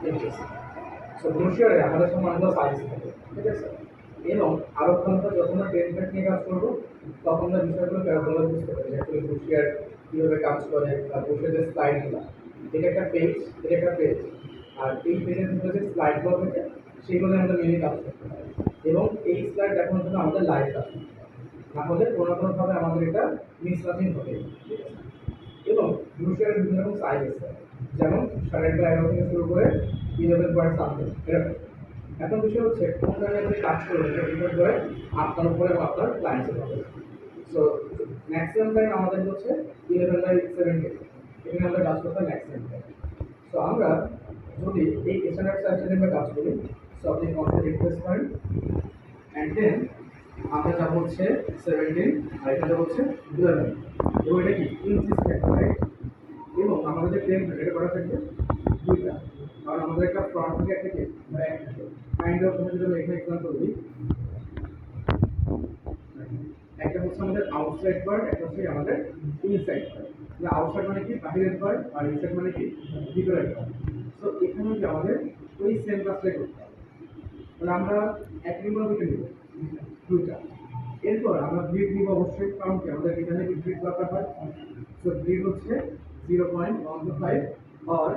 Inches. So ব্রোশিয়ারে আমাদের সামনে অনেকগুলো সাইজ থাকে, ঠিক আছে? এবং আরও আমরা যখন আমরা টেমপ্লেট নিয়ে কাজ করবো তখন আমরা বিষয়গুলো ভালোভাবে বুঝতে পারি যে আসলে ব্রোশিয়ার কীভাবে কাজ করে বা ব্রোশিয়ারের স্লাইডগুলো, এটা একটা পেজ, এটা একটা পেজ, আর এই পেজের ভিতরে যে স্লাইডগুলো থাকে সেগুলো আমাদের মেনলি কাজ করতে হয়। এবং এই স্লাইড দেখানোর জন্য আমাদের লাইভ কাজ করতে হয়, না হলে কোনো না কোনোভাবে আমাদের এটা মিসম্যাচিং হবে, ঠিক আছে? এবং ব্রোশিয়ারের বিভিন্ন রকম সাইজ আছে, যেমন 11.5 থেকে শুরু করে 11.something এরকম। এখন বিষয় হচ্ছে কোন জায়গায় আপনি কাজ করবেন এটা ডিপেন্ড করে আপনার উপরে এবং আপনার ক্লায়েন্টের উপরে। সো ম্যাক্সিমাম টাইম আমাদের হচ্ছে 11/17, এখানে আমরা কাজ করতে হয় ম্যাক্সিমাম টাইম। সো আমরা যদি এই স্ট্যান্ডার্ড সাইজটা নিয়ে কাজ করি, সো আপনি কনসেপ্ট রিকোয়েস্ট করেন অ্যান্ড দেন আমরা যাবো হচ্ছে 17 আর এটা যাবো হচ্ছে 11, এবং এটা কি ইঞ্চিস থাকবে, রাইট? এবং আমাদের যে টেমপ্লেট এটা করা থাকবে দুইটা, কারণ আমাদের একটা ফ্রন্ট থেকে একটা ব্যাক থাকে। কাইন্ড অফ আমি যদি এখানে এক্সাম্পল দিই, একটা হচ্ছে আমাদের আউটসাইড পার্ট, একটা হচ্ছে আমাদের ইনসাইড পার্ট। আউটসাইড মানে কি বাহিরের পার্ট, আর ইনসাইড মানে কি ভিতরের পার্ট। তো এখানে কি আমাদের ওই সেম কাজটাই করতে হবে। তাহলে আমরা এক নিব দুটো নিব, দুইটা। এরপর আমরা গ্রিড নিব অবশ্যই, কারণ কি আমাদের এখানে কি গ্রিড দরকার হয়। সো গ্রিড হচ্ছে 0.125 or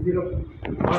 0